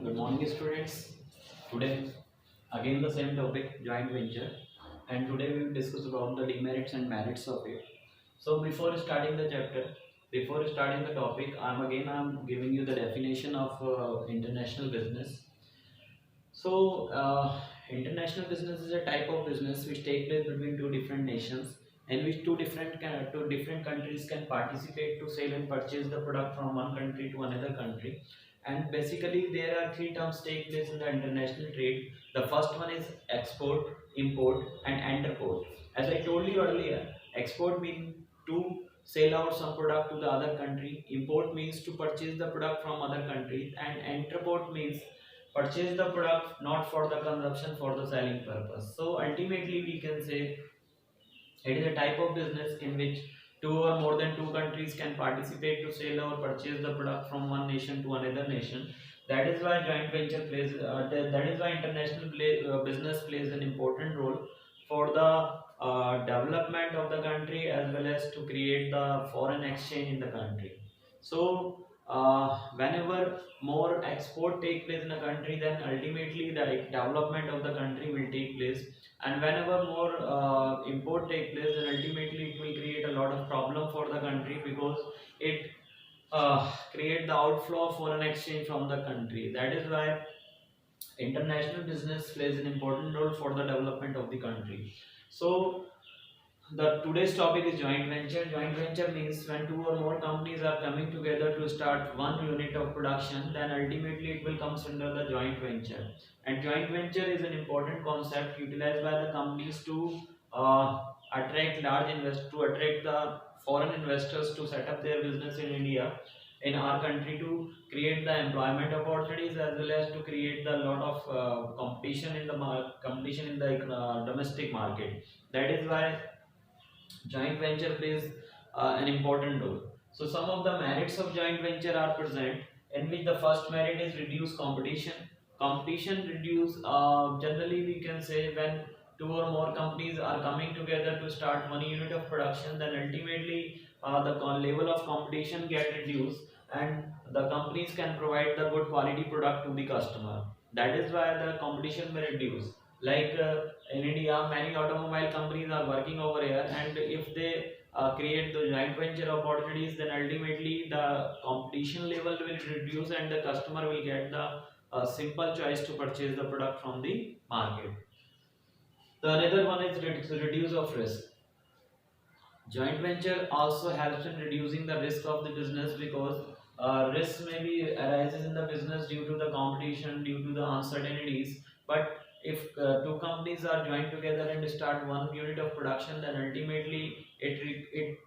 Good morning, students. Today, again the same topic, joint venture, and today we will discuss about the demerits and merits of it. So, before starting the chapter, before starting the topic, I'm giving you the definition of international business. So, international business is a type of business which take place between two different nations, in which two different countries can participate to sell and purchase the product from one country to another country. And basically, there are three terms take place in the international trade. The first one is export, import, and entreport. As I told you earlier, export means to sell out some product to the other country. Import means to purchase the product from other countries, and entreport means purchase the product not for the consumption, for the selling purpose. So ultimately we can say it is a type of business in which two or more than two countries can participate to sell or purchase the product from one nation to another nation. That is why joint venture plays that is why business plays an important role for the development of the country, as well as to create the foreign exchange in the country. So whenever more export take place in a country, then ultimately the development of the country will take place. And whenever more import take place, then ultimately it will create a lot of problem for the country, because it create the outflow of foreign exchange from the country. That is why international business plays an important role for the development of the country. So the today's topic is joint venture. Joint venture means when two or more companies are coming together to start one unit of production, then ultimately it will comes under the joint venture. And joint venture is an important concept utilized by the companies to attract to attract the foreign investors to set up their business in India, in our country, to create the employment opportunities, as well as to create the lot of competition in the domestic market. That is why joint venture plays an important role. So some of the merits of joint venture are present, in which the first merit is reduced competition. Competition reduce, generally we can say, when two or more companies are coming together to start one unit of production, then ultimately level of competition get reduced, and the companies can provide the good quality product to the customer. That is why the competition may reduce. Like in India, many automobile companies are working over here, and if they create the joint venture opportunities, then ultimately the competition level will reduce, and the customer will get the simple choice to purchase the product from the market. The another one is reduce of risk. Joint venture also helps in reducing the risk of the business, because risk maybe arises in the business due to the competition, due to the uncertainties. But if two companies are joined together and start one unit of production, then ultimately it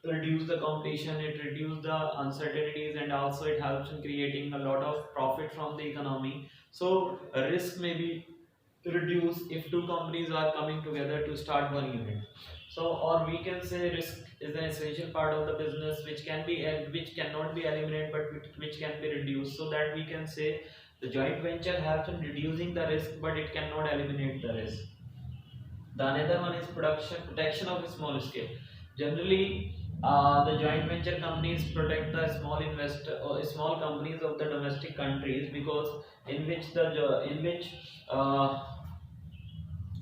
reduce the competition, it reduce the uncertainties, and also it helps in creating a lot of profit from the economy. So risk may be reduced if two companies are coming together to start one unit. So, or we can say risk is an essential part of the business, which cannot be eliminated, but which can be reduced. So that we can say the joint venture helps in reducing the risk, but it cannot eliminate the risk. The another one is protection of small scale. Generally, the joint venture companies protect the small companies of the domestic countries, because in which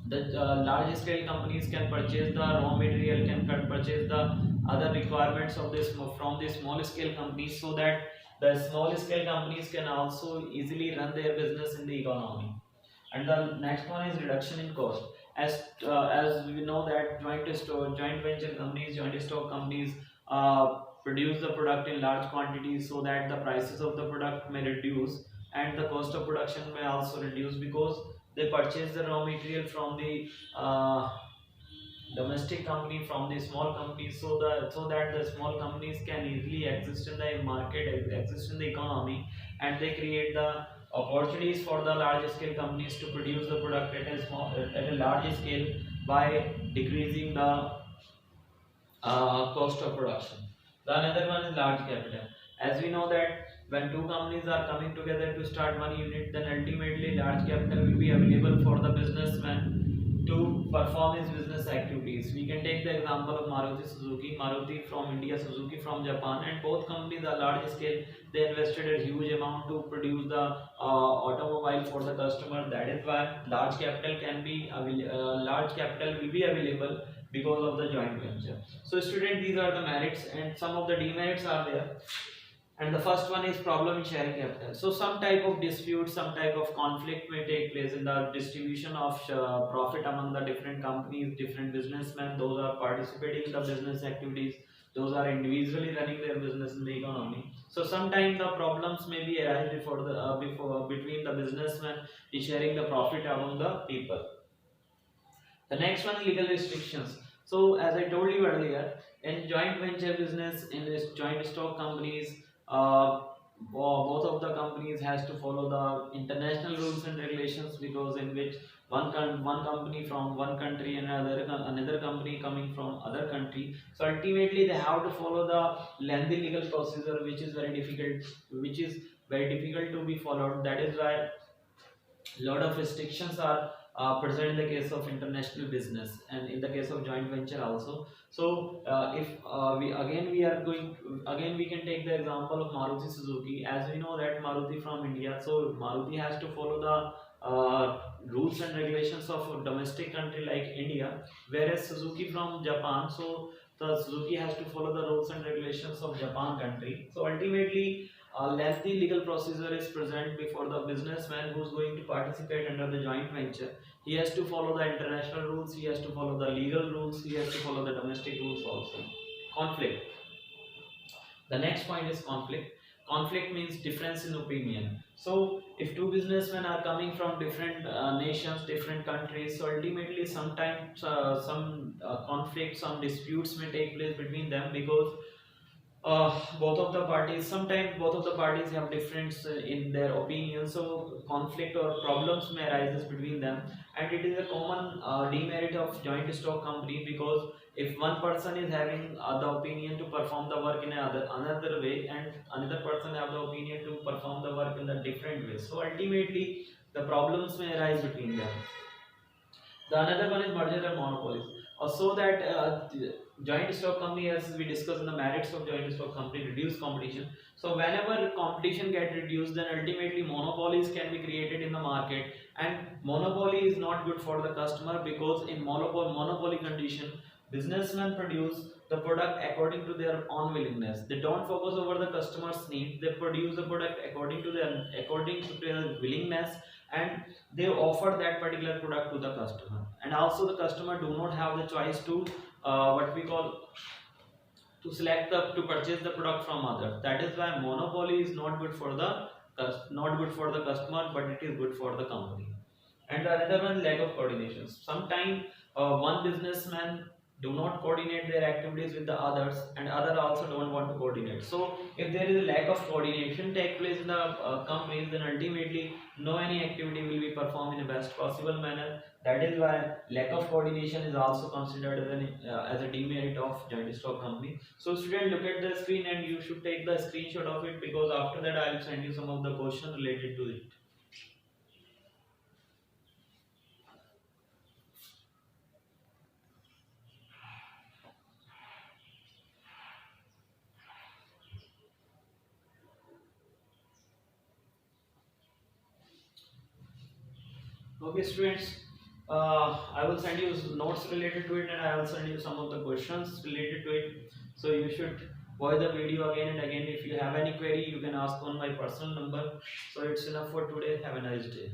the large scale companies can purchase the raw material, can purchase the other requirements of this from the small scale companies, so that the small scale companies can also easily run their business in the economy. And the next one is reduction in cost. As we know that joint venture companies, joint stock companies produce the product in large quantities, so that the prices of the product may reduce, and the cost of production may also reduce, because they purchase the raw material from the domestic company, from the small companies, so that the small companies can easily exist in the market, exist in the economy, and they create the opportunities for the large scale companies to produce the product at a large scale, by decreasing the cost of production. The another one is large capital. As we know that when two companies are coming together to start one unit, then ultimately large capital will be available for the businessman to perform his business activities. We can take the example of Maruti Suzuki, Maruti from India, Suzuki from Japan, and both companies are large scale. They invested a huge amount to produce the automobile for the customer. That is why large capital will be available because of the joint venture. So, student, these are the merits, and some of the demerits are there. And the first one is problem in sharing capital. So some type of dispute, some type of conflict may take place in the distribution of profit among the different companies, different businessmen. Those are participating in the business activities, those are individually running their business in the economy. So sometimes the problems may be arise before the before between the businessmen in sharing the profit among the people. The next one, legal restrictions. So as I told you earlier, in joint venture business, in this joint stock companies, both of the companies has to follow the international rules and regulations, because in which one company from one country and another company coming from other country. So ultimately they have to follow the lengthy legal procedure, which is very difficult to be followed. That is why lot of restrictions are present in the case of international business and in the case of joint venture also. So if we are going again, we can take the example of Maruti Suzuki. As we know that Maruti from India, so Maruti has to follow the rules and regulations of a domestic country like India, whereas Suzuki from Japan, so the Suzuki has to follow the rules and regulations of Japan country. So ultimately a lengthy legal procedure is present before the businessman who is going to participate under the joint venture. He has to follow the international rules, he has to follow the legal rules, he has to follow the domestic rules also. Conflict. The next point is conflict. Conflict means difference in opinion. So if two businessmen are coming from different nations, different countries, so ultimately sometimes some conflict, some disputes may take place between them, because both of the parties, sometimes both of the parties have difference in their opinion, so conflict or problems may arise between them. And it is a common demerit of joint stock company, because if one person is having the opinion to perform the work in another way, and another person have the opinion to perform the work in a different way, so ultimately the problems may arise between them. The another one is merger and monopolies. So that joint stock company, as we discussed in the merits of joint stock company, reduce competition. So whenever competition get reduced, then ultimately monopolies can be created in the market, and monopoly is not good for the customer, because in monopoly condition, businessmen produce the product according to their own willingness. They don't focus over the customer's need. They produce the product according to their willingness, and they offer that particular product to the customer. And also the customer do not have the choice to what we call to select the to purchase the product from others. That is why monopoly is not good for the customer, but it is good for the company. And the another one, lack of coordination. Sometimes one businessman do not coordinate their activities with the others, and other also don't want to coordinate. So if there is a lack of coordination take place in the companies, then ultimately no any activity will be performed in the best possible manner. That is why lack of coordination is also considered as a demerit of joint stock company. So student, look at the screen and you should take the screenshot of it, because after that I will send you some of the questions related to it. Okay, students, I will send you notes related to it, and I will send you some of the questions related to it. So you should watch the video again and again. If you have any query, you can ask on my personal number. So it's enough for today. Have a nice day.